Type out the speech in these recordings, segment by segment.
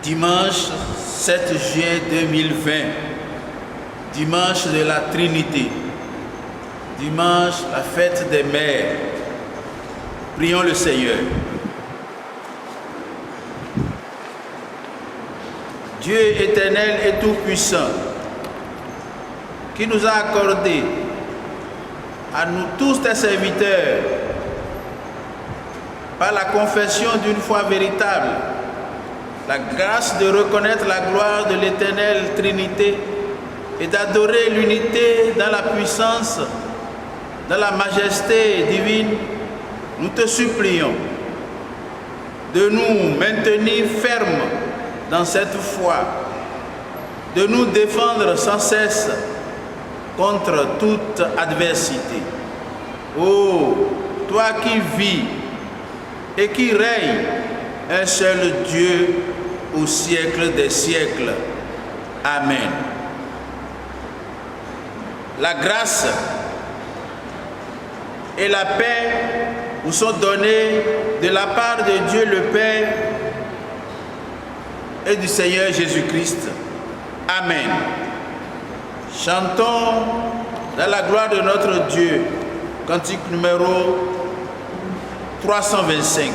Dimanche 7 juin 2020, dimanche de la Trinité, dimanche la fête des mères. Prions le Seigneur. Dieu éternel et tout-puissant, qui nous a accordé, à nous tous tes serviteurs, par la confession d'une foi véritable, la grâce de reconnaître la gloire de l'éternelle Trinité et d'adorer l'unité dans la puissance, dans la majesté divine, nous te supplions de nous maintenir fermes dans cette foi, de nous défendre sans cesse contre toute adversité. Ô toi qui vis et qui règnes, un seul Dieu au siècle des siècles. Amen. La grâce et la paix vous sont données de la part de Dieu le Père et du Seigneur Jésus-Christ. Amen. Chantons dans la gloire de notre Dieu, cantique numéro 325.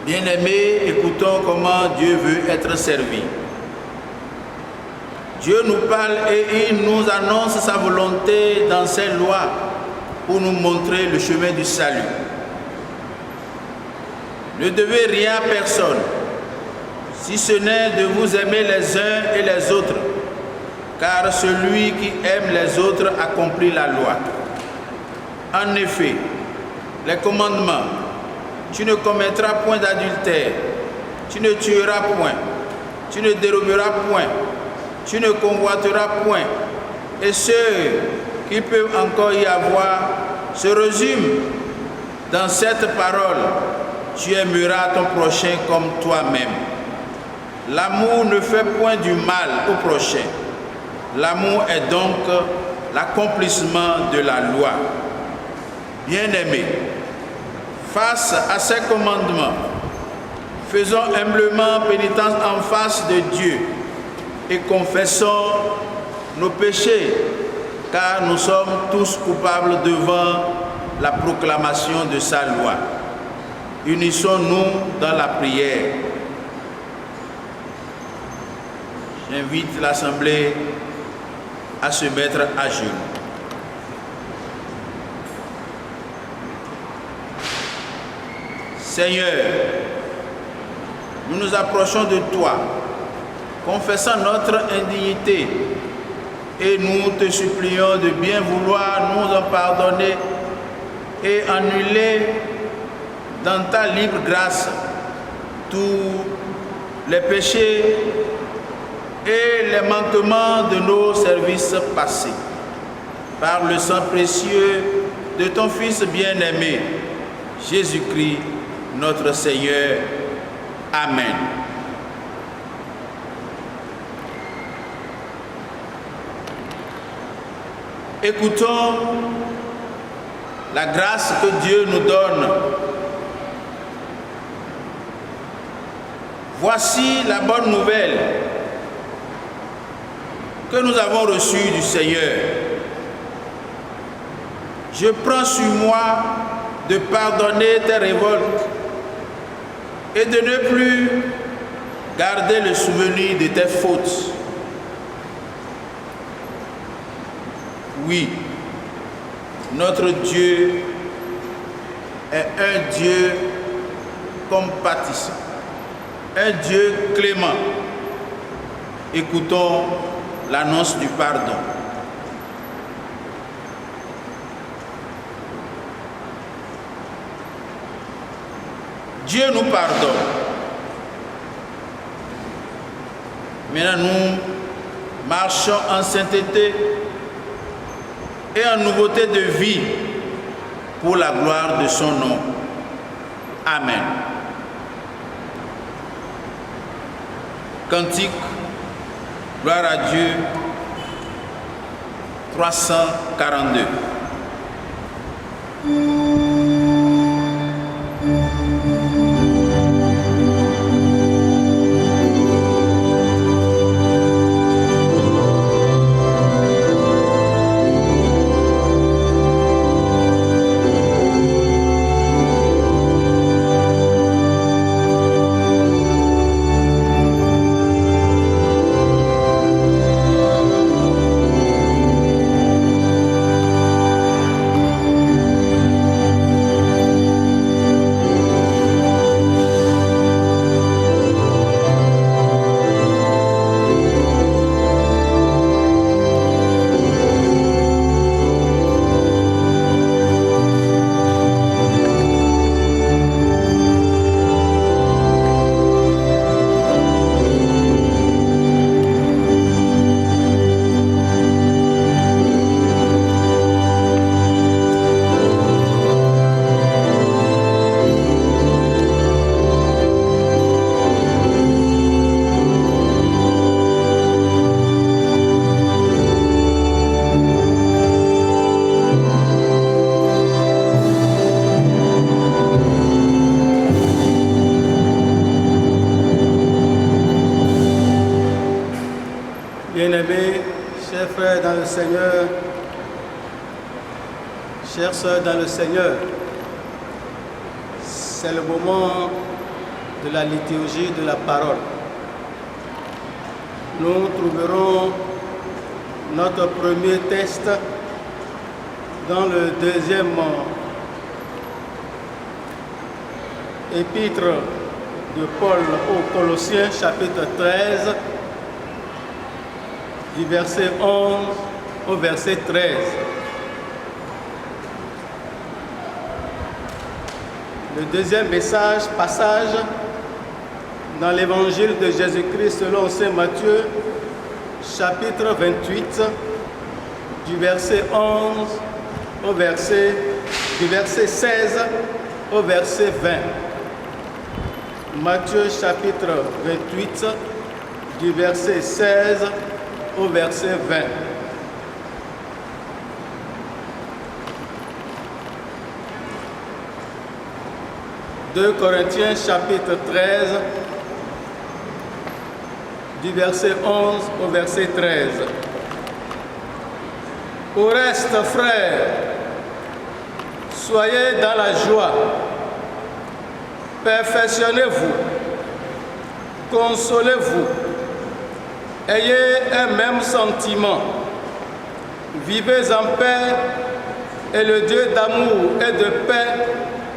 Bien-aimés, écoutons comment Dieu veut être servi. Dieu nous parle et il nous annonce sa volonté dans ses lois pour nous montrer le chemin du salut. Ne devez rien à personne, si ce n'est de vous aimer les uns et les autres, car celui qui aime les autres accomplit la loi. En effet, les commandements: tu ne commettras point d'adultère, tu ne tueras point, tu ne déroberas point, tu ne convoiteras point, et ceux qui peuvent encore y avoir se résument dans cette parole: tu aimeras ton prochain comme toi-même. L'amour ne fait point du mal au prochain. L'amour est donc l'accomplissement de la loi. Bien-aimés, face à ces commandements, faisons humblement pénitence en face de Dieu et confessons nos péchés, car nous sommes tous coupables devant la proclamation de sa loi. Unissons-nous dans la prière. J'invite l'Assemblée à se mettre à genoux. Seigneur, nous nous approchons de toi, confessant notre indignité, et nous te supplions de bien vouloir nous en pardonner et annuler dans ta libre grâce tous les péchés et les manquements de nos services passés. par le sang précieux de ton Fils bien-aimé, Jésus-Christ, notre Seigneur. Amen. Écoutons la grâce que Dieu nous donne. Voici la bonne nouvelle que nous avons reçue du Seigneur. Je prends sur moi de pardonner tes révoltes et de ne plus garder le souvenir de tes fautes. Oui, notre Dieu est un Dieu compatissant, un Dieu clément. Écoutons l'annonce du pardon. Dieu nous pardonne. Maintenant, nous marchons en sainteté et en nouveauté de vie pour la gloire de son nom. Amen. Cantique, gloire à Dieu, 342. Bien-aimés, chers frères dans le Seigneur, chères sœurs dans le Seigneur, c'est le moment de la liturgie de la parole. Nous trouverons notre premier texte dans le deuxième épître de Paul aux Colossiens, chapitre 13, du verset 11 au verset 13. Le deuxième passage dans l'évangile de Jésus-Christ selon saint Matthieu, chapitre 28, du verset 11 au du verset 16 au verset 20. Matthieu chapitre 28, du verset 16 au verset 20. « 2 Corinthiens chapitre 13, du verset 11 au verset 13. Au reste, frères, soyez dans la joie, perfectionnez-vous, consolez-vous, ayez un même sentiment, vivez en paix et le Dieu d'amour et de paix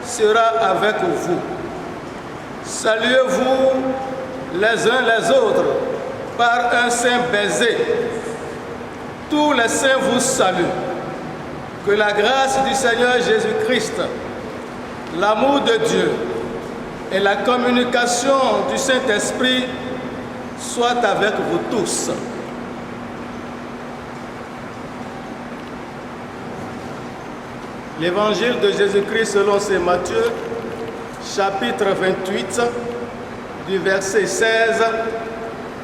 sera avec vous. Saluez-vous les uns les autres par un saint baiser. Tous les saints vous saluent. Que la grâce du Seigneur Jésus-Christ, l'amour de Dieu et la communication du Saint-Esprit soient avec vous tous. L'évangile de Jésus-Christ selon saint Matthieu, chapitre 28, du verset 16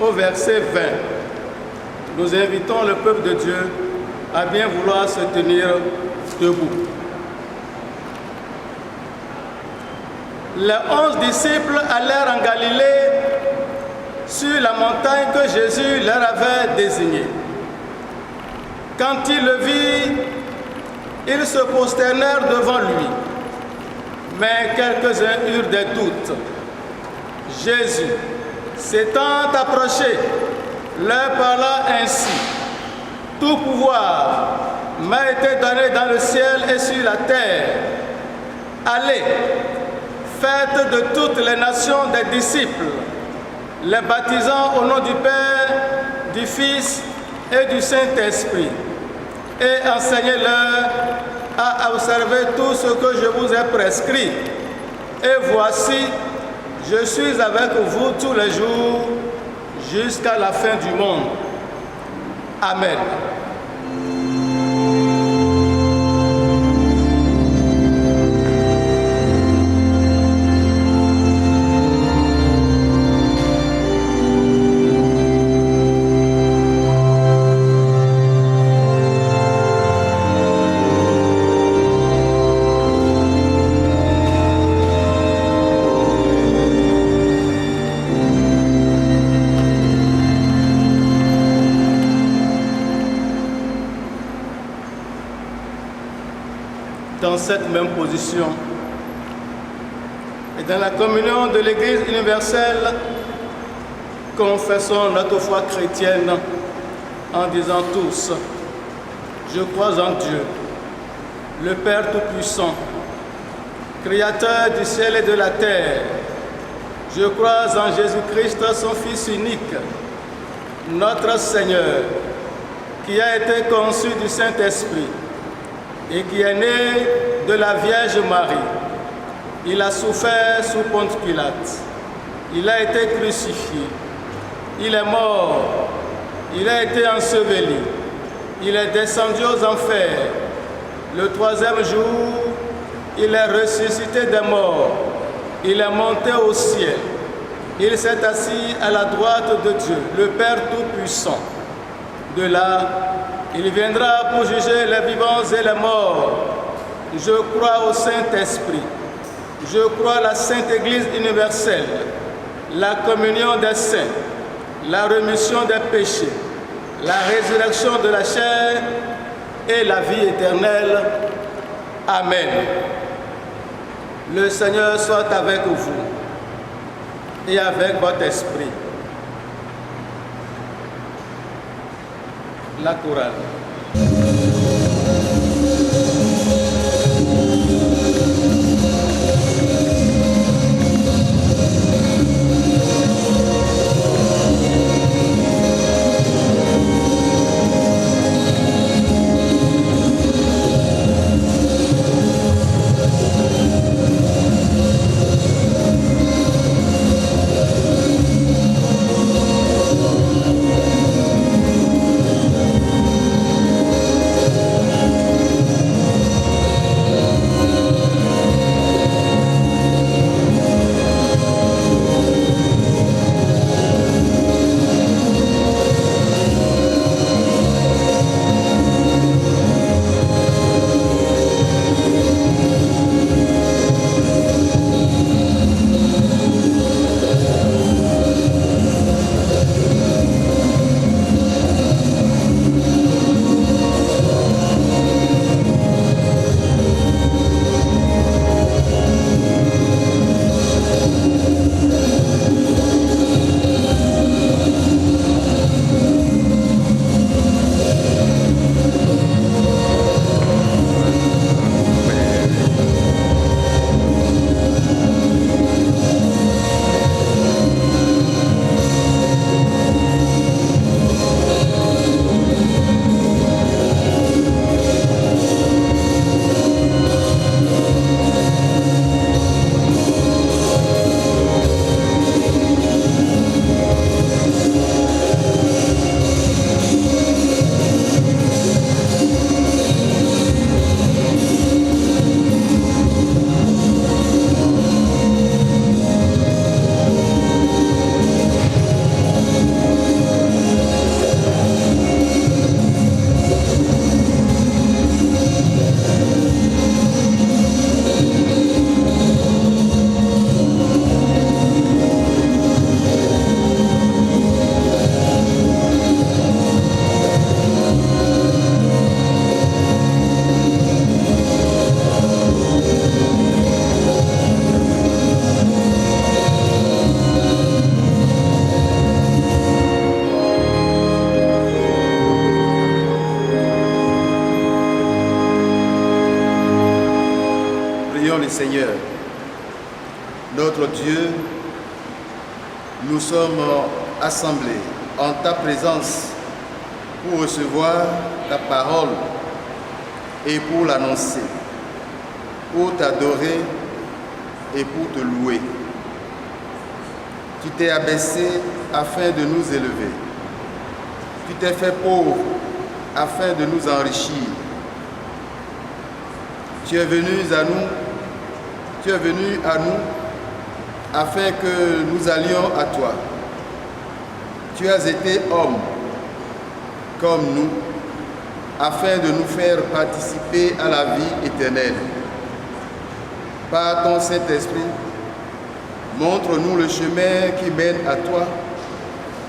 au verset 20. Nous invitons le peuple de Dieu à bien vouloir se tenir debout. Les 11 disciples allèrent en Galilée sur la montagne que Jésus leur avait désignée. Quand ils le virent, ils se prosternèrent devant lui. Mais quelques-uns eurent des doutes. Jésus, s'étant approché, leur parla ainsi. Tout pouvoir m'a été donné dans le ciel et sur la terre. Allez, faites de toutes les nations des disciples, les baptisant au nom du Père, du Fils et du Saint-Esprit, et enseignez-leur à observer tout ce que je vous ai prescrit. Et voici, je suis avec vous tous les jours jusqu'à la fin du monde. Amen. Dans cette même position et dans la communion de l'Église universelle, confessons notre foi chrétienne en disant tous: je crois en Dieu, le Père Tout-Puissant, Créateur du ciel et de la terre. Je crois en Jésus-Christ, son Fils unique, notre Seigneur, qui a été conçu du Saint-Esprit et qui est né de la Vierge Marie. Il a souffert sous Ponce Pilate. Il a été crucifié. Il est mort. Il a été enseveli. Il est descendu aux enfers. Le troisième jour, il est ressuscité des morts. Il est monté au ciel. Il s'est assis à la droite de Dieu, le Père Tout-Puissant. De là, il viendra pour juger les vivants et les morts. Je crois au Saint-Esprit. Je crois à la Sainte Église universelle, la communion des saints, la rémission des péchés, la résurrection de la chair et la vie éternelle. Amen. Le Seigneur soit avec vous et avec votre esprit. La chorale. notre Dieu, nous sommes assemblés en ta présence pour recevoir ta parole et pour l'annoncer, pour t'adorer et pour te louer. Tu t'es abaissé afin de nous élever. Tu t'es fait pauvre afin de nous enrichir. Tu es venu à nous afin que nous allions à toi. Tu as été homme comme nous, afin de nous faire participer à la vie éternelle. Par ton Saint-Esprit, montre-nous le chemin qui mène à toi.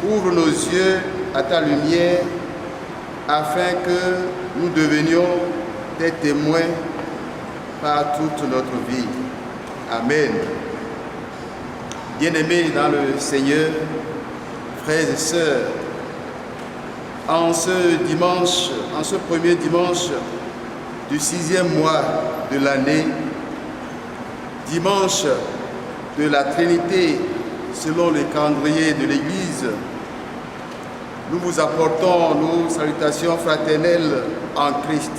Ouvre nos yeux à ta lumière, afin que nous devenions des témoins par toute notre vie. Amen. Bien-aimés dans le Seigneur, frères et sœurs, en ce premier dimanche du 6e mois de l'année, dimanche de la Trinité selon le calendrier de l'Église, nous vous apportons nos salutations fraternelles en Christ.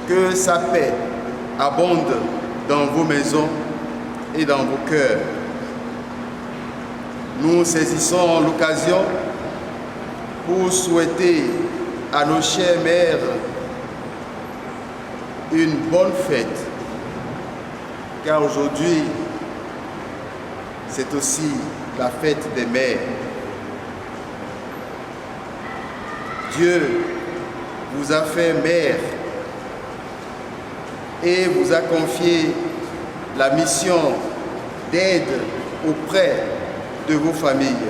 Que sa paix abonde dans vos maisons et dans vos cœurs. Nous saisissons l'occasion pour souhaiter à nos chères mères une bonne fête, car aujourd'hui, c'est aussi la fête des mères. Dieu vous a fait mère et vous a confié la mission d'aide auprès de vos familles.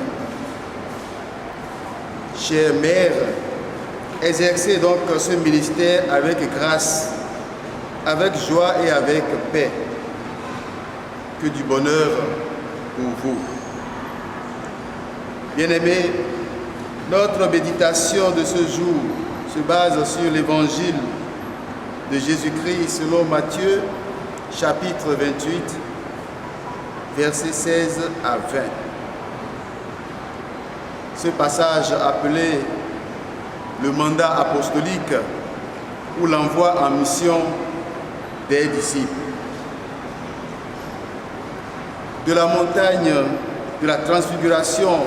Chères mères, exercez donc ce ministère avec grâce, avec joie et avec paix. Que du bonheur pour vous. Bien-aimés, notre méditation de ce jour se base sur l'évangile de Jésus-Christ selon Matthieu, chapitre 28, versets 16 à 20. Ce passage appelé le mandat apostolique ou l'envoi en mission des disciples. De la montagne de la transfiguration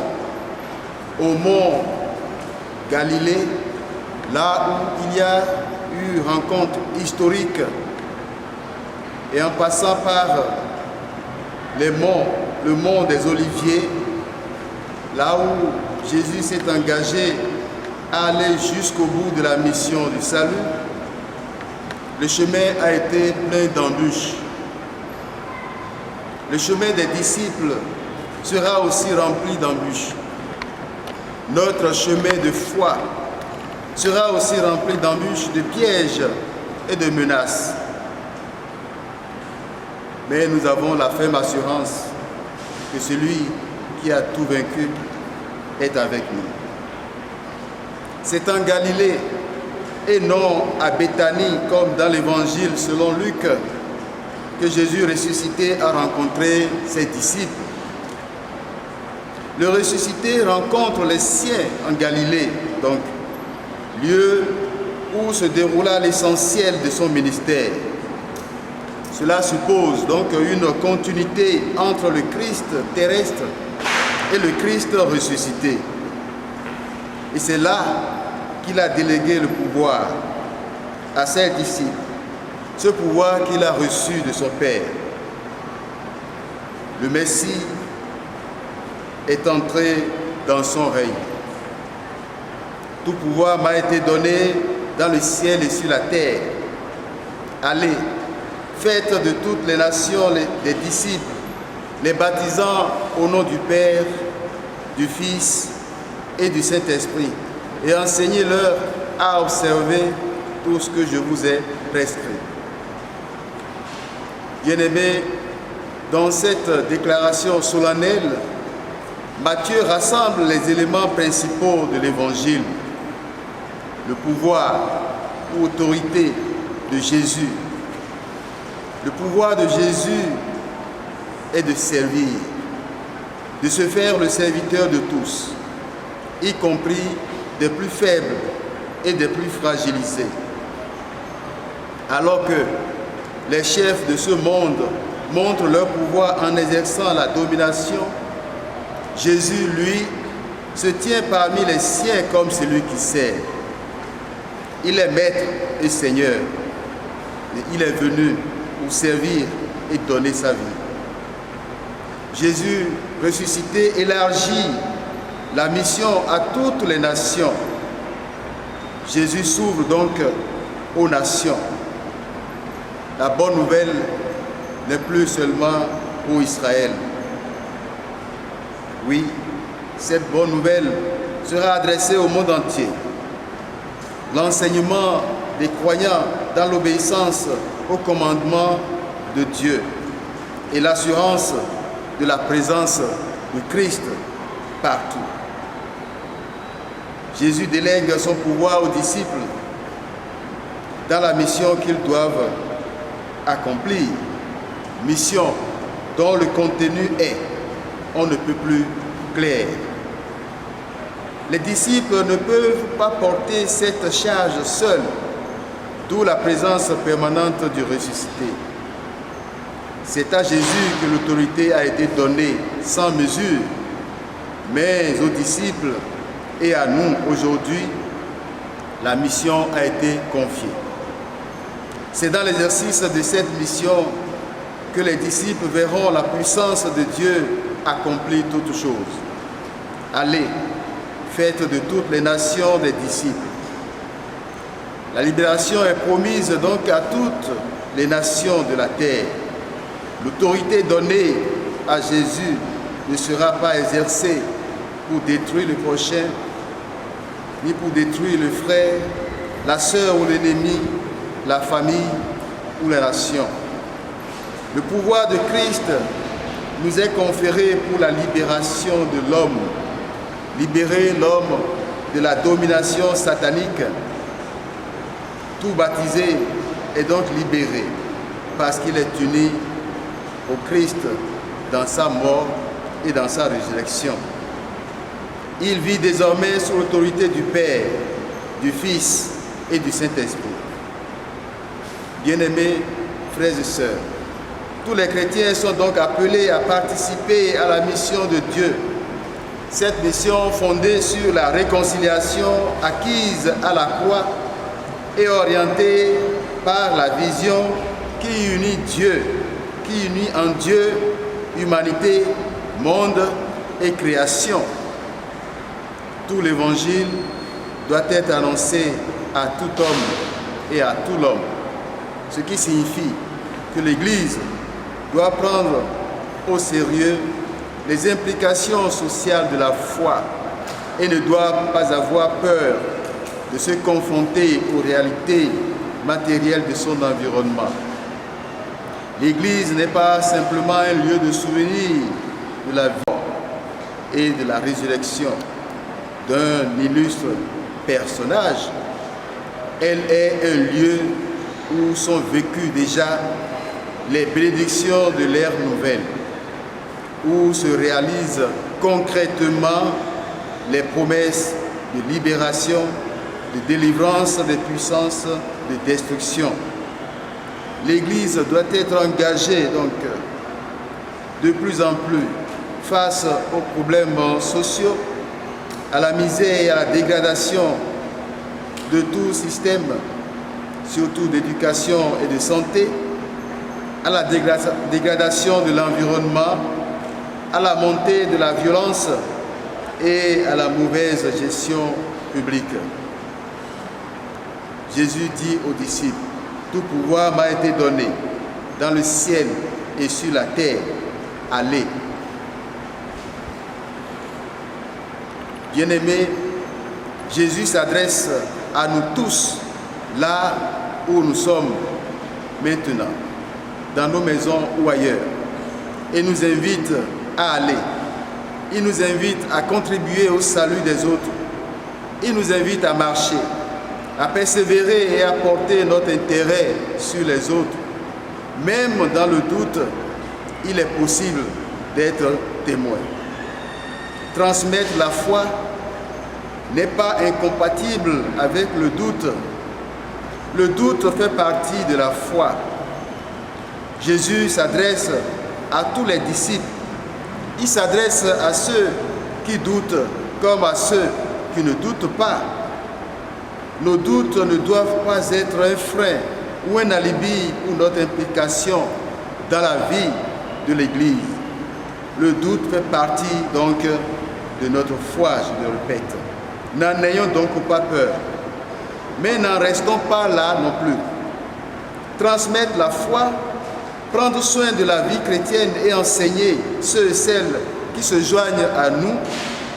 au mont Galilée, là où il y a eu rencontre historique, et en passant par les monts, le mont des Oliviers, là où Jésus s'est engagé à aller jusqu'au bout de la mission du salut, le chemin a été plein d'embûches. Le chemin des disciples sera aussi rempli d'embûches. Notre chemin de foi sera aussi rempli d'embûches, de pièges et de menaces. Mais nous avons la ferme assurance que celui qui a tout vaincu est avec nous. C'est en Galilée et non à Béthanie, comme dans l'évangile selon Luc, que Jésus ressuscité a rencontré ses disciples. Le ressuscité rencontre les siens en Galilée, donc lieu où se déroula l'essentiel de son ministère. Cela suppose donc une continuité entre le Christ terrestre et le Christ ressuscité. Et c'est là qu'il a délégué le pouvoir à ses disciples, ce pouvoir qu'il a reçu de son Père. Le Messie est entré dans son règne. Tout pouvoir m'a été donné dans le ciel et sur la terre. Allez, faites de toutes les nations des disciples, les baptisant au nom du Père, du Fils et du Saint-Esprit, et enseignez-leur à observer tout ce que je vous ai prescrit. Bien-aimés, dans cette déclaration solennelle, Matthieu rassemble les éléments principaux de l'Évangile. Le pouvoir ou autorité de Jésus. Le pouvoir de Jésus est de servir, de se faire le serviteur de tous, y compris des plus faibles et des plus fragilisés. Alors que les chefs de ce monde montrent leur pouvoir en exerçant la domination, Jésus, lui, se tient parmi les siens comme celui qui sert. Il est maître et seigneur. Il est venu pour servir et donner sa vie. Jésus, ressuscité, élargit la mission à toutes les nations. Jésus s'ouvre donc aux nations. La bonne nouvelle n'est plus seulement pour Israël. Oui, cette bonne nouvelle sera adressée au monde entier. L'enseignement des croyants dans l'obéissance au commandement de Dieu et l'assurance de la présence de Christ partout. Jésus délègue son pouvoir aux disciples dans la mission qu'ils doivent accomplir, mission dont le contenu est, on ne peut plus clair. Les disciples ne peuvent pas porter cette charge seuls, d'où la présence permanente du ressuscité. C'est à Jésus que l'autorité a été donnée sans mesure, mais aux disciples et à nous aujourd'hui, la mission a été confiée. C'est dans l'exercice de cette mission que les disciples verront la puissance de Dieu accomplir toutes choses. Allez, faites de toutes les nations des disciples. La libération est promise donc à toutes les nations de la terre. L'autorité donnée à Jésus ne sera pas exercée pour détruire le prochain, ni pour détruire le frère, la sœur ou l'ennemi, la famille ou la nation. Le pouvoir de Christ nous est conféré pour la libération de l'homme. Libérer l'homme de la domination satanique. Tout baptisé est donc libéré parce qu'il est uni au Christ dans sa mort et dans sa résurrection. Il vit désormais sous l'autorité du Père, du Fils et du Saint-Esprit. Bien-aimés frères et sœurs, tous les chrétiens sont donc appelés à participer à la mission de Dieu. Cette mission fondée sur la réconciliation acquise à la croix est orientée par la vision qui unit Dieu, qui unit en Dieu humanité, monde et création. Tout l'évangile doit être annoncé à tout homme et à tout l'homme, ce qui signifie que l'Église doit prendre au sérieux les implications sociales de la foi et ne doit pas avoir peur de se confronter aux réalités matérielles de son environnement. L'Église n'est pas simplement un lieu de souvenir de la vie et de la résurrection d'un illustre personnage. Elle est un lieu où sont vécues déjà les bénédictions de l'ère nouvelle, où se réalisent concrètement les promesses de libération, de délivrance des puissances de destruction. L'Église doit être engagée donc de plus en plus face aux problèmes sociaux, à la misère et à la dégradation de tout système, surtout d'éducation et de santé, à la dégradation de l'environnement, à la montée de la violence et à la mauvaise gestion publique. Jésus dit aux disciples, « Tout pouvoir m'a été donné dans le ciel et sur la terre. Allez. » Bien-aimés, Jésus s'adresse à nous tous là où nous sommes maintenant, dans nos maisons ou ailleurs, et nous invite à aller. Il nous invite à contribuer au salut des autres. Il nous invite à marcher, à persévérer et à porter notre intérêt sur les autres, même dans le doute il est possible d'être témoin. Transmettre la foi n'est pas incompatible avec le doute. Le doute fait partie de la foi. Jésus s'adresse à tous les disciples. Il s'adresse à ceux qui doutent comme à ceux qui ne doutent pas. Nos doutes ne doivent pas être un frein ou un alibi pour notre implication dans la vie de l'Église. Le doute fait partie donc de notre foi, je le répète. N'en ayons donc pas peur, mais n'en restons pas là non plus. Transmettre la foi, prendre soin de la vie chrétienne et enseigner ceux et celles qui se joignent à nous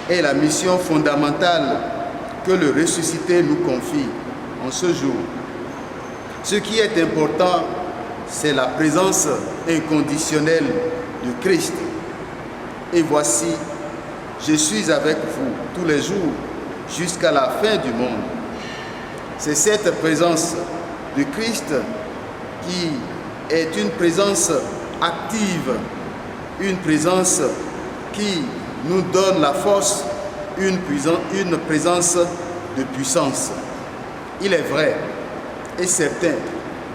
est la mission fondamentale que le ressuscité nous confie en ce jour. Ce qui est important, c'est la présence inconditionnelle de Christ. Et voici, je suis avec vous tous les jours jusqu'à la fin du monde. C'est cette présence de Christ qui est une présence active, une présence qui nous donne la force, une présence de puissance. Il est vrai et certain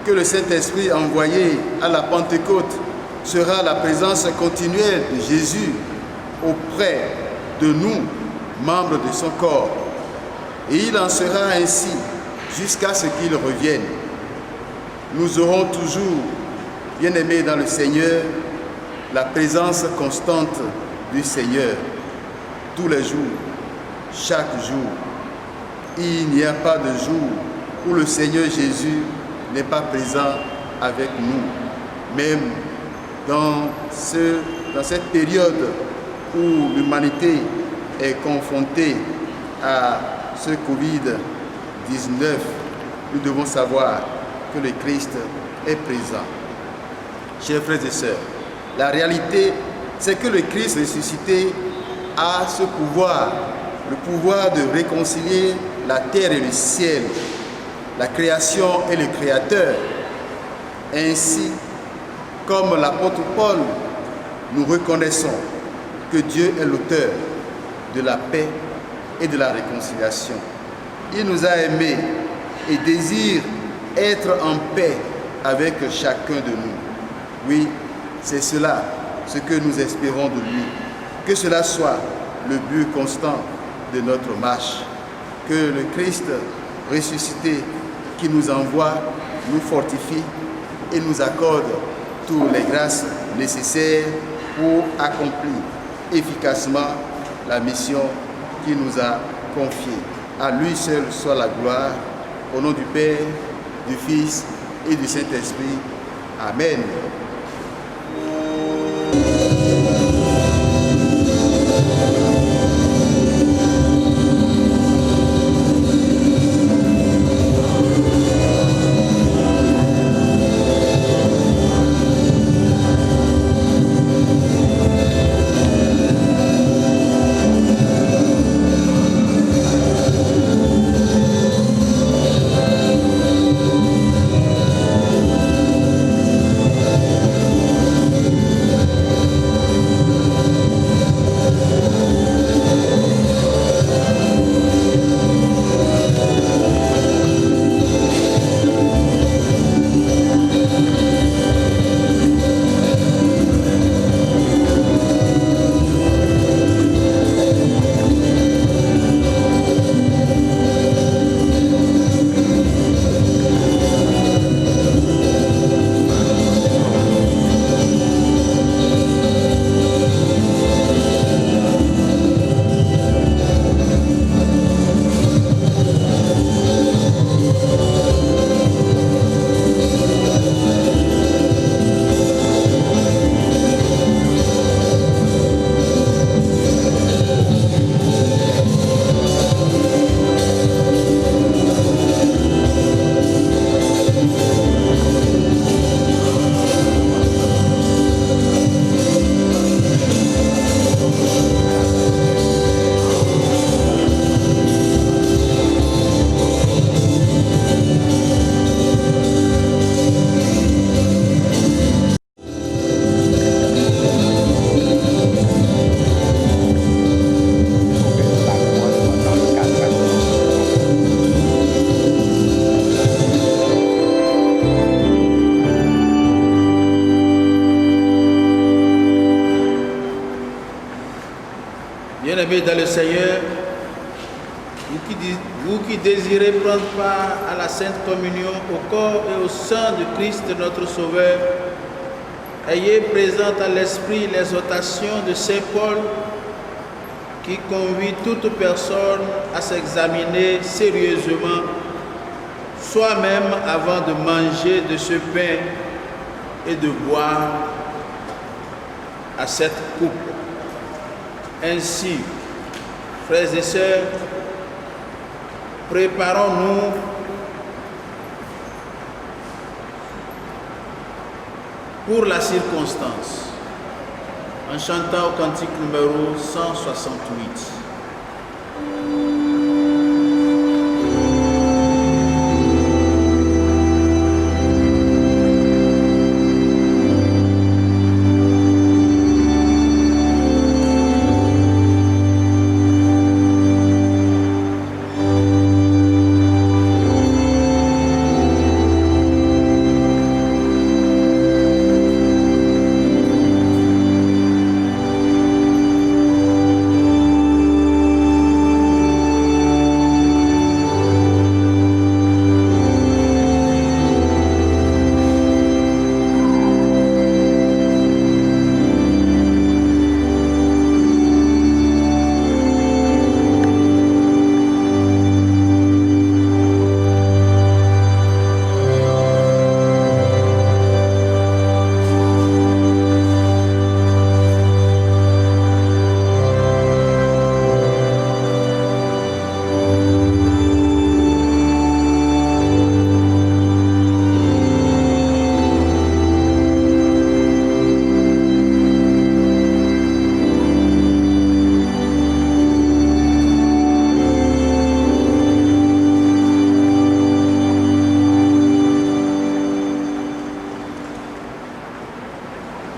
que le Saint-Esprit envoyé à la Pentecôte sera la présence continuelle de Jésus auprès de nous, membres de son corps. Et il en sera ainsi jusqu'à ce qu'il revienne. Nous aurons toujours, bien-aimés dans le Seigneur, la présence constante du Seigneur, tous les jours, chaque jour. Il n'y a pas de jour où le Seigneur Jésus n'est pas présent avec nous. Même dans cette période où l'humanité est confrontée à ce Covid-19, nous devons savoir que le Christ est présent. Chers frères et sœurs, la réalité, c'est que le Christ ressuscité a ce pouvoir, le pouvoir de réconcilier la terre et le ciel, la création et le Créateur. Ainsi, comme l'apôtre Paul, nous reconnaissons que Dieu est l'auteur de la paix et de la réconciliation. Il nous a aimés et désire être en paix avec chacun de nous. Oui, c'est cela, ce que nous espérons de lui. Que cela soit le but constant de notre marche. Que le Christ ressuscité qui nous envoie nous fortifie et nous accorde toutes les grâces nécessaires pour accomplir efficacement la mission qu'il nous a confiée. À lui seul soit la gloire, au nom du Père, du Fils et du Saint-Esprit. Amen. Bien-aimés dans le Seigneur, vous qui désirez prendre part à la Sainte Communion au corps et au sang de Christ notre Sauveur, ayez présente à l'esprit l'exhortation de Saint Paul qui convie toute personne à s'examiner sérieusement soi-même avant de manger de ce pain et de boire à cette coupe. Ainsi, frères et sœurs, préparons-nous pour la circonstance en chantant au cantique numéro 168.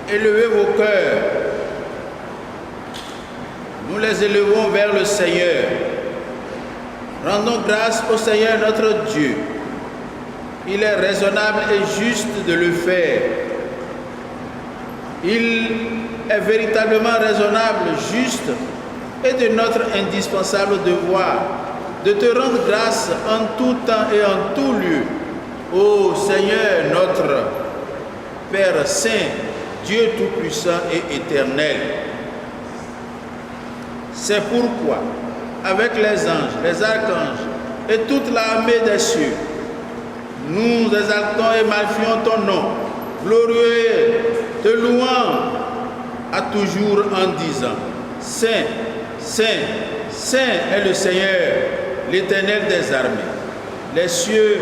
Élevez vos cœurs. Nous les élevons vers le Seigneur. Rendons grâce au Seigneur notre Dieu. Il est raisonnable et juste de le faire. Il est véritablement raisonnable, juste et de notre indispensable devoir de te rendre grâce en tout temps et en tout lieu. Ô Seigneur notre Père Saint, Dieu Tout-Puissant et Éternel. C'est pourquoi, avec les anges, les archanges et toute l'armée des cieux, nous exaltons et magnifions ton nom, glorieux, te louant à toujours en disant, Saint, Saint, Saint est le Seigneur, l'Éternel des armées. Les cieux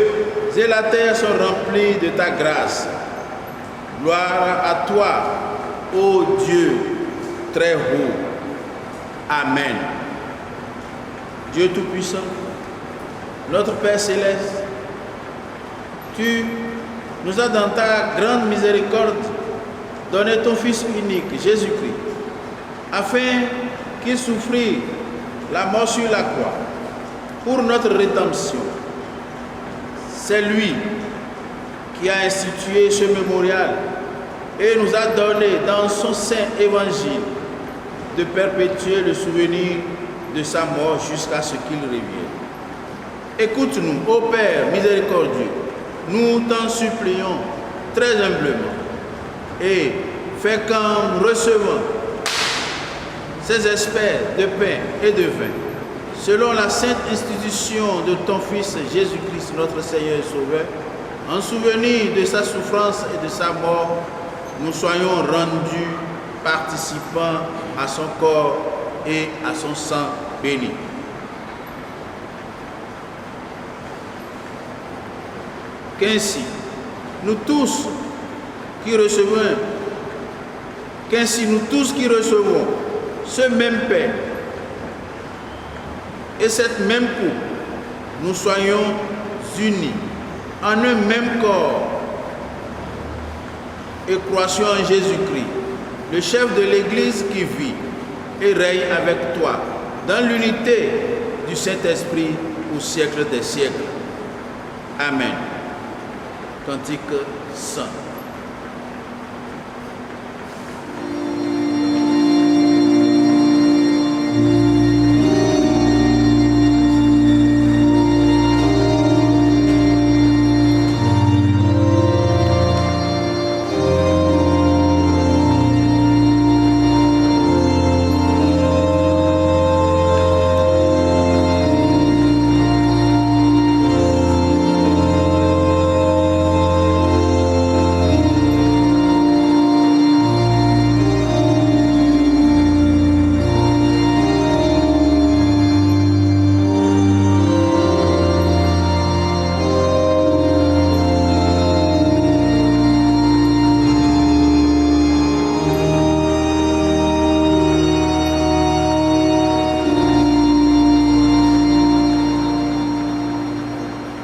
et la terre sont remplis de ta grâce. Gloire à toi, ô Dieu très haut. Amen. Dieu Tout-Puissant, notre Père Céleste, tu nous as dans ta grande miséricorde donné ton Fils unique, Jésus-Christ, afin qu'il souffrit la mort sur la croix pour notre rédemption. C'est lui qui a institué ce mémorial et nous a donné dans son saint évangile de perpétuer le souvenir de sa mort jusqu'à ce qu'il revienne. Écoute-nous, ô Père miséricordieux, nous t'en supplions très humblement et fais qu'en recevant ces espèces de pain et de vin, selon la sainte institution de ton Fils Jésus-Christ, notre Seigneur et Sauveur, en souvenir de sa souffrance et de sa mort, nous soyons rendus participants à son corps et à son sang béni. Qu'ainsi, nous tous qui recevons ce même pain et cette même coupe, nous soyons unis en un même corps et croyons en Jésus-Christ, le chef de l'Église qui vit et règne avec toi dans l'unité du Saint-Esprit au siècle des siècles. Amen. Cantique 100.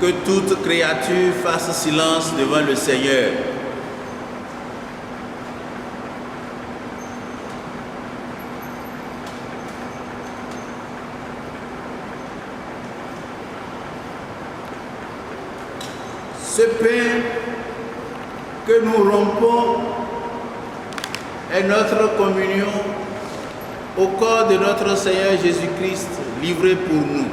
Que toute créature fasse silence devant le Seigneur. Ce pain que nous rompons est notre communion au corps de notre Seigneur Jésus-Christ livré pour nous.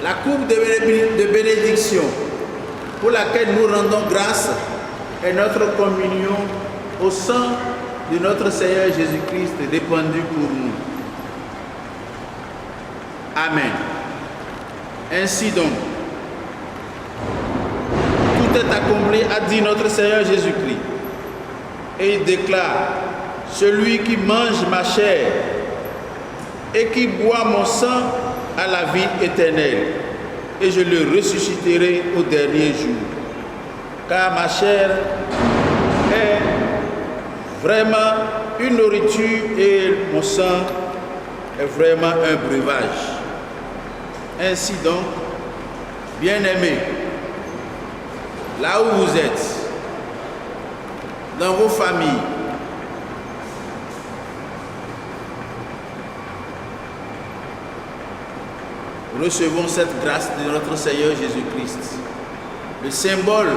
La coupe de bénédiction pour laquelle nous rendons grâce est notre communion au sang de notre Seigneur Jésus-Christ répandu pour nous. Amen. Ainsi donc, tout est accompli, a dit notre Seigneur Jésus-Christ. Et il déclare, celui qui mange ma chair et qui boit mon sang à la vie éternelle, et je le ressusciterai au dernier jour. Car ma chair est vraiment une nourriture et mon sang est vraiment un breuvage. Ainsi donc, bien-aimés, là où vous êtes, dans vos familles, recevons cette grâce de notre Seigneur Jésus-Christ, le symbole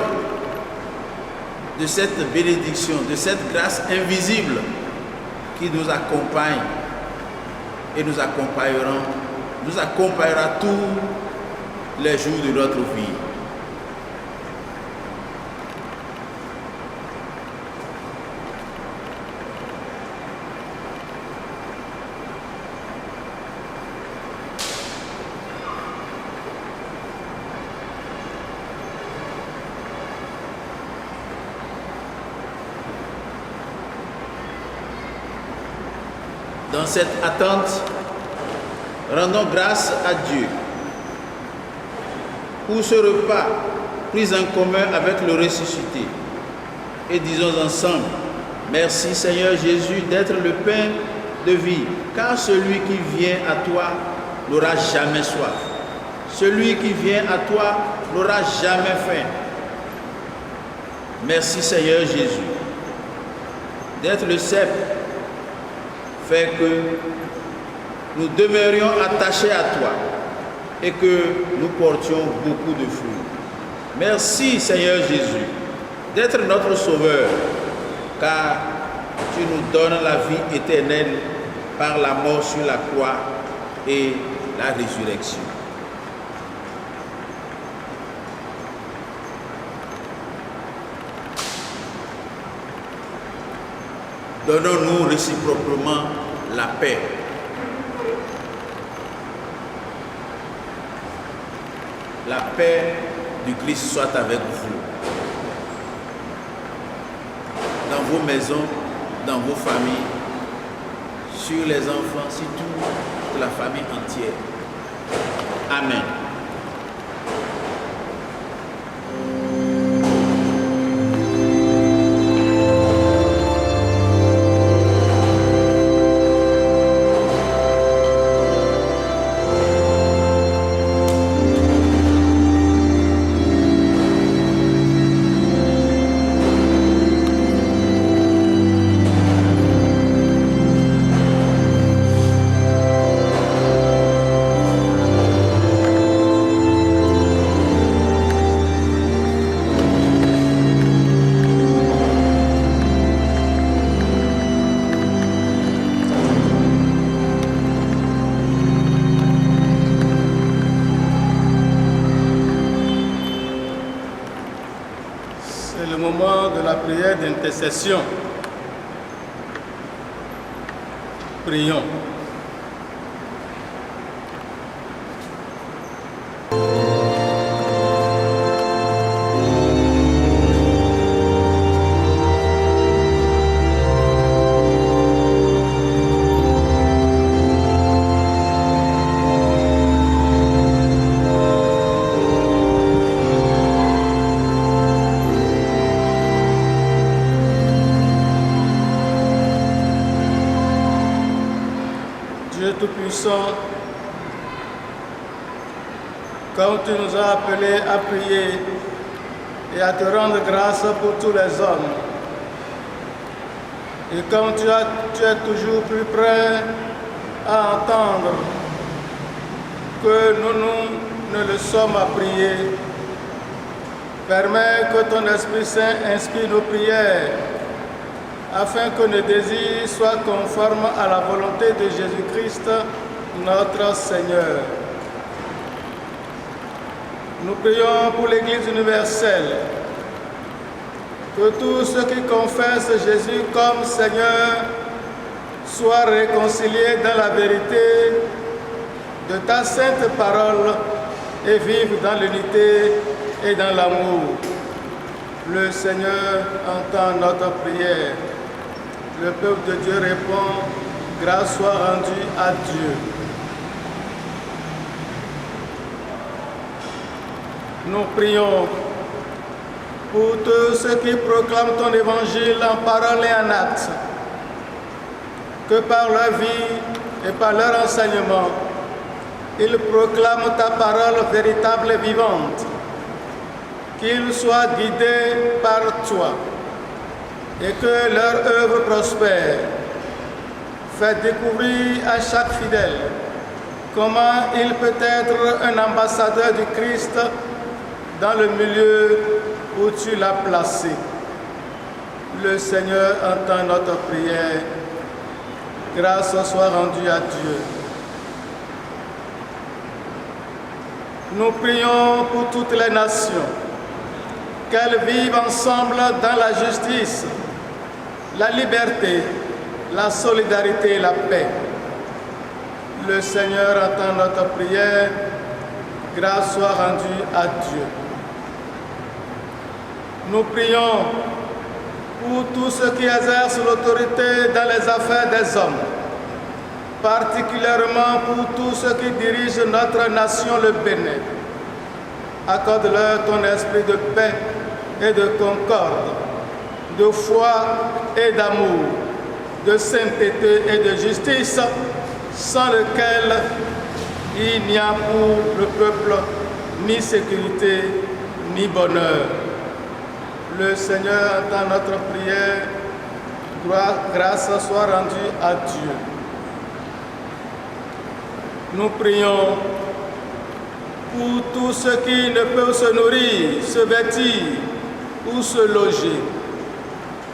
de cette bénédiction, de cette grâce invisible qui nous accompagne et nous accompagnera tous les jours de notre vie. Dans cette attente, rendons grâce à Dieu pour ce repas pris en commun avec le ressuscité. Et disons ensemble, merci Seigneur Jésus d'être le pain de vie, car celui qui vient à toi n'aura jamais soif. Celui qui vient à toi n'aura jamais faim. Merci Seigneur Jésus d'être le cep fait que nous demeurions attachés à toi et que nous portions beaucoup de fruits. Merci Seigneur Jésus d'être notre Sauveur, car tu nous donnes la vie éternelle par la mort sur la croix et la résurrection. Donnons-nous réciproquement la paix. La paix du Christ soit avec vous. Dans vos maisons, dans vos familles, sur les enfants, sur toute la famille entière. Amen. D'intercession. Prions. Tout-Puissant, comme tu nous as appelés à prier et à te rendre grâce pour tous les hommes, et comme tu es toujours plus prêt à entendre que nous ne le sommes à prier, permets que ton Esprit Saint inspire nos prières, afin que nos désirs soient conformes à la volonté de Jésus-Christ, notre Seigneur. Nous prions pour l'Église universelle, que tous ceux qui confessent Jésus comme Seigneur soient réconciliés dans la vérité de ta sainte parole et vivent dans l'unité et dans l'amour. Le Seigneur entend notre prière. Le peuple de Dieu répond, grâce soit rendue à Dieu. Nous prions pour tous ceux qui proclament ton évangile en parole et en acte, que par leur vie et par leur enseignement, ils proclament ta parole véritable et vivante, qu'ils soient guidés par toi et que leur œuvre prospère. Fais découvrir à chaque fidèle comment il peut être un ambassadeur du Christ dans le milieu où tu l'as placé. Le Seigneur entend notre prière. Grâce soit rendue à Dieu. Nous prions pour toutes les nations, qu'elles vivent ensemble dans la justice, la liberté, la solidarité et la paix. Le Seigneur entend notre prière. Grâce soit rendue à Dieu. Nous prions pour tous ceux qui exercent l'autorité dans les affaires des hommes, particulièrement pour tous ceux qui dirigent notre nation, le Bénin. Accorde-leur ton esprit de paix et de concorde, de foi et d'amour, de sainteté et de justice, sans lequel il n'y a pour le peuple ni sécurité ni bonheur. Le Seigneur entend notre prière. Grâce soit rendue à Dieu. Nous prions pour tous ceux qui ne peuvent se nourrir, se vêtir ou se loger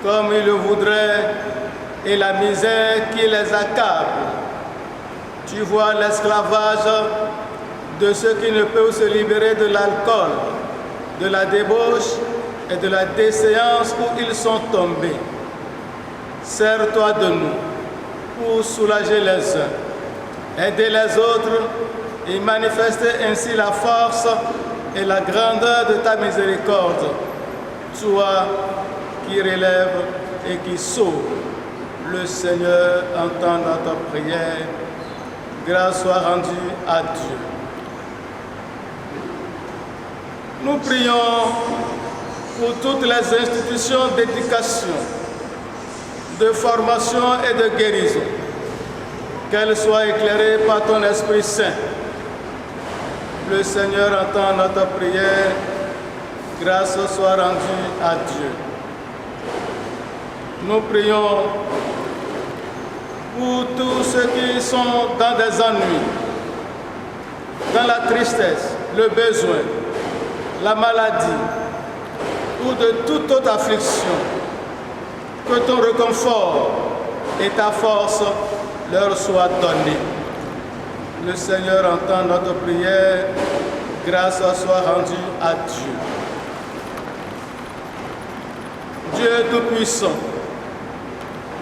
comme ils le voudraient et la misère qui les accable. Tu vois l'esclavage de ceux qui ne peuvent se libérer de l'alcool, de la débauche et de la déséance où ils sont tombés. Sers-toi de nous pour soulager les uns, aider les autres et manifester ainsi la force et la grandeur de ta miséricorde. Toi qui relève et qui sauve, le Seigneur entend notre prière. Grâce soit rendue à Dieu. Nous prions pour toutes les institutions d'éducation, de formation et de guérison, qu'elles soient éclairées par ton Esprit Saint. Le Seigneur entend notre prière. Grâce soit rendue à Dieu. Nous prions pour tous ceux qui sont dans des ennuis, dans la tristesse, le besoin, la maladie ou de toute autre affliction, que ton réconfort et ta force leur soient donnés. Le Seigneur entend notre prière. Grâce soit rendue à Dieu. Dieu Tout-Puissant,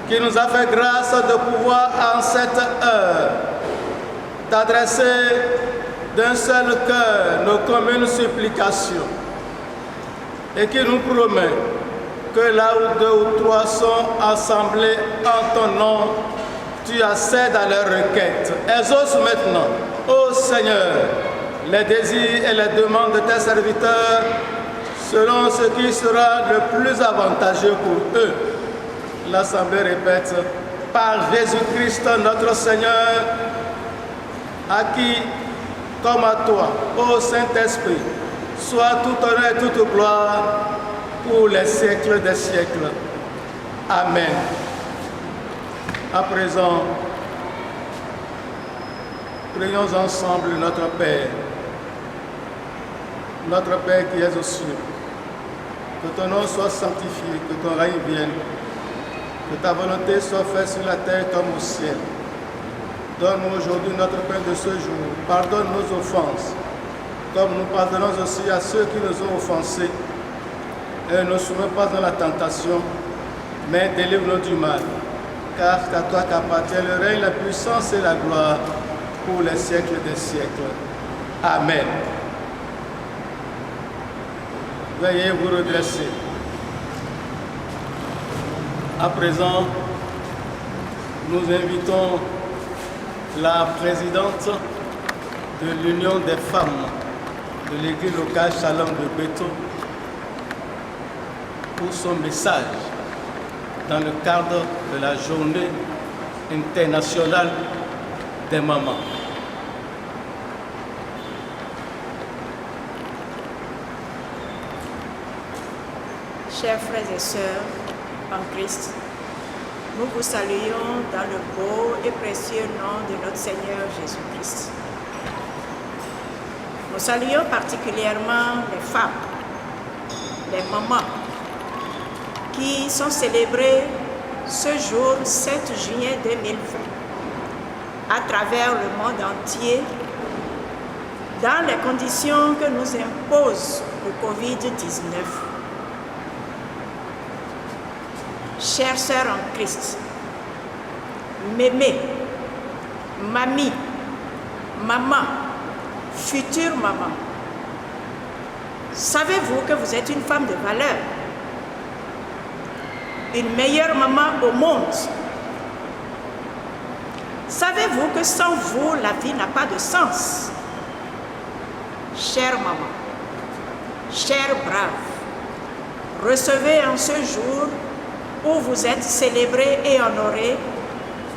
qui nous a fait grâce de pouvoir en cette heure t'adresser d'un seul cœur nos communes supplications et qui nous promet que là où 2 ou 3 sont assemblés en ton nom, tu accèdes à leurs requêtes. Exauce maintenant, ô Seigneur, les désirs et les demandes de tes serviteurs selon ce qui sera le plus avantageux pour eux. L'Assemblée répète, par Jésus-Christ notre Seigneur, à qui, comme à toi, ô Saint-Esprit, soit tout honneur et toute gloire pour les siècles des siècles. Amen. À présent, prions ensemble notre Père. Notre Père qui es aux cieux, que ton nom soit sanctifié, que ton règne vienne, que ta volonté soit faite sur la terre comme au ciel. Donne-nous aujourd'hui notre pain de ce jour. Pardonne nos offenses, comme nous pardonnons aussi à ceux qui nous ont offensés. Et ne nous soumets pas dans la tentation, mais délivre-nous du mal. Car c'est à toi qu'appartient le règne, la puissance et la gloire pour les siècles des siècles. Amen. Veuillez vous redresser. À présent, nous invitons la présidente de l'Union des femmes de l'église locale Shalom de Béto pour son message dans le cadre de la journée internationale des mamans. Chers frères et sœurs en Christ, nous vous saluons dans le beau et précieux nom de notre Seigneur Jésus-Christ. Nous saluons particulièrement les femmes, les mamans, qui sont célébrées ce jour 7 juillet 2020 à travers le monde entier dans les conditions que nous impose le Covid-19. Chères sœurs en Christ, mémé, mamie, maman, future maman, savez-vous que vous êtes une femme de valeur, une meilleure maman au monde? Savez-vous que sans vous, la vie n'a pas de sens? Chère maman, chère brave, recevez en ce jour où vous êtes célébrée et honorée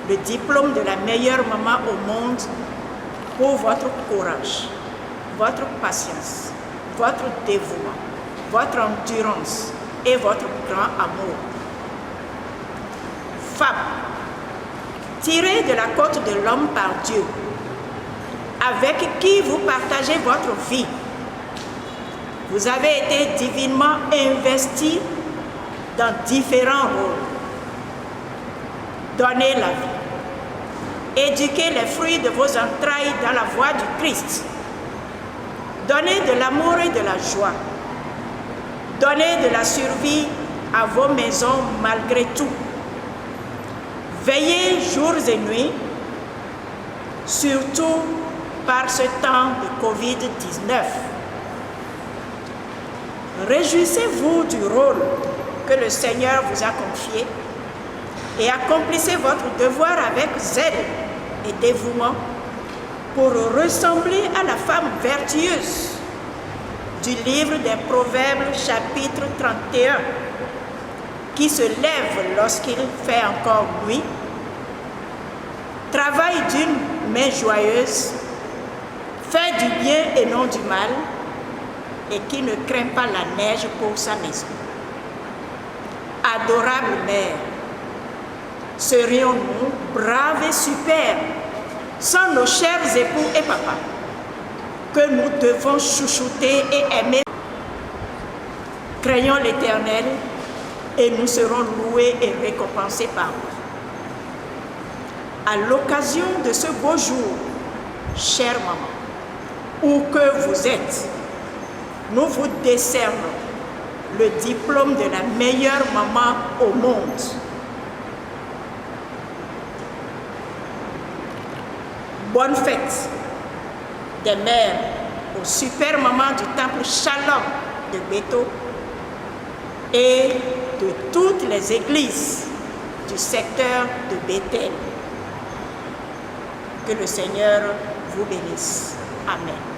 le diplôme de la meilleure maman au monde pour votre courage, votre patience, votre dévouement, votre endurance et votre grand amour. Femme, tirée de la côte de l'homme par Dieu, avec qui vous partagez votre vie, vous avez été divinement investie dans différents rôles. Donnez la vie. Éduquez les fruits de vos entrailles dans la voie du Christ. Donnez de l'amour et de la joie. Donnez de la survie à vos maisons malgré tout. Veillez jours et nuits, surtout par ce temps de Covid-19. Réjouissez-vous du rôle que le Seigneur vous a confié et accomplissez votre devoir avec zèle et dévouement pour ressembler à la femme vertueuse du livre des Proverbes chapitre 31 qui se lève lorsqu'il fait encore nuit, travaille d'une main joyeuse, fait du bien et non du mal et qui ne craint pas la neige pour sa maison. Adorable mère, serions-nous braves et superbes sans nos chers époux et papas que nous devons chouchouter et aimer? Craignons l'Éternel et nous serons loués et récompensés par lui. À l'occasion de ce beau jour, chère maman, où que vous êtes, nous vous décernons le diplôme de la meilleure maman au monde. Bonne fête des mères aux super mamans du temple Shalom de Béto et de toutes les églises du secteur de Bethel. Que le Seigneur vous bénisse. Amen.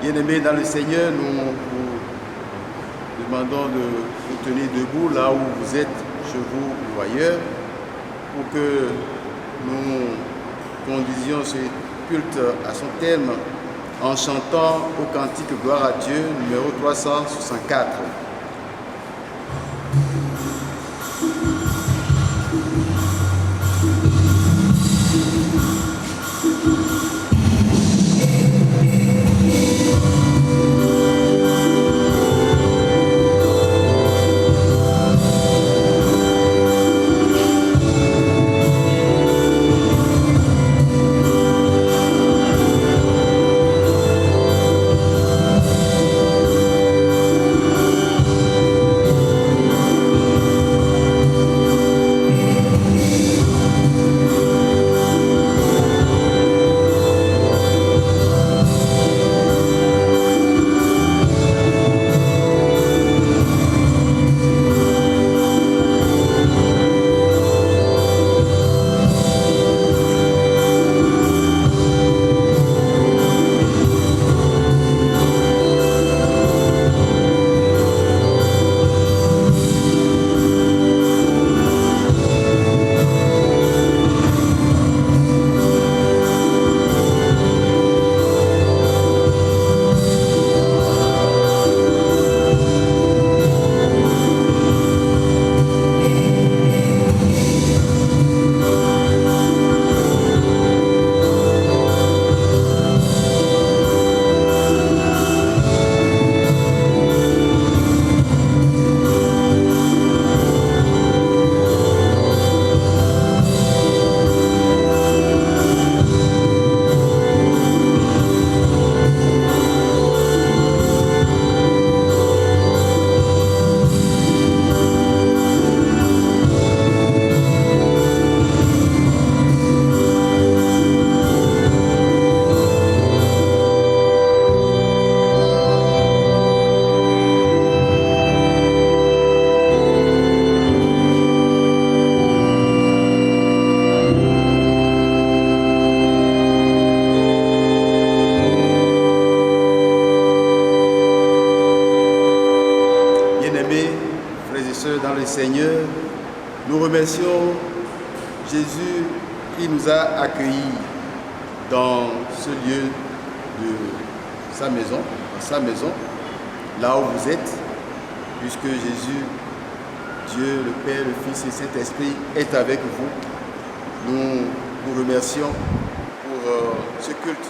Bien-aimés dans le Seigneur, nous vous demandons de vous tenir debout là où vous êtes, chez vous ou ailleurs. pour que nous conduisions ce culte à son terme en chantant au cantique Gloire à Dieu, numéro 364. Seigneur, nous remercions Jésus qui nous a accueillis dans ce lieu de sa maison, là où vous êtes, puisque Jésus, Dieu, le Père, le Fils et le Saint-Esprit est avec vous. Nous vous remercions pour ce culte,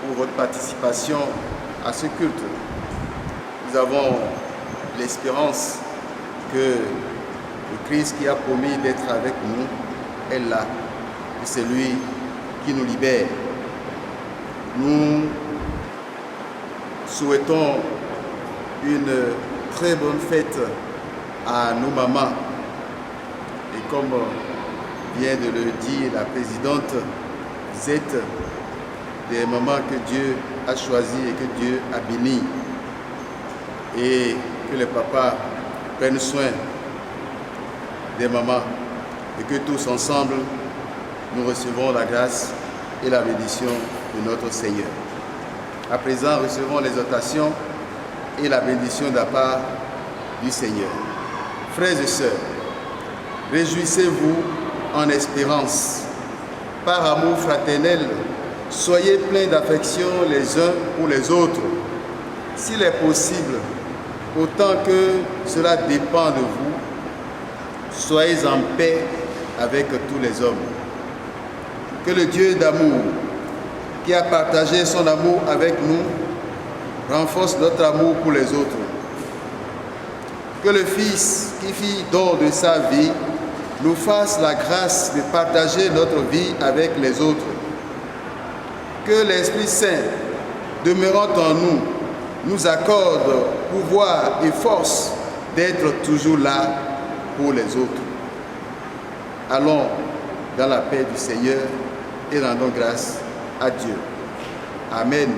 pour votre participation à ce culte. Nous avons l'espérance que le Christ qui a promis d'être avec nous est là, et c'est lui qui nous libère. Nous souhaitons une très bonne fête à nos mamans. Et comme vient de le dire la présidente, vous êtes des mamans que Dieu a choisies et que Dieu a bénies. Et que les papas prennent soin des mamans et que tous ensemble, nous recevons la grâce et la bénédiction de notre Seigneur. À présent, recevons l'exhortation et la bénédiction de la part du Seigneur. Frères et sœurs, réjouissez-vous en espérance. Par amour fraternel, soyez pleins d'affection les uns pour les autres. S'il est possible, autant que cela dépend de vous, soyez en paix avec tous les hommes. Que le Dieu d'amour, qui a partagé son amour avec nous, renforce notre amour pour les autres. Que le Fils, qui fit don de sa vie, nous fasse la grâce de partager notre vie avec les autres. Que l'Esprit Saint, demeurant en nous, nous accorde pouvoir et force d'être toujours là pour les autres. Allons dans la paix du Seigneur et rendons grâce à Dieu. Amen.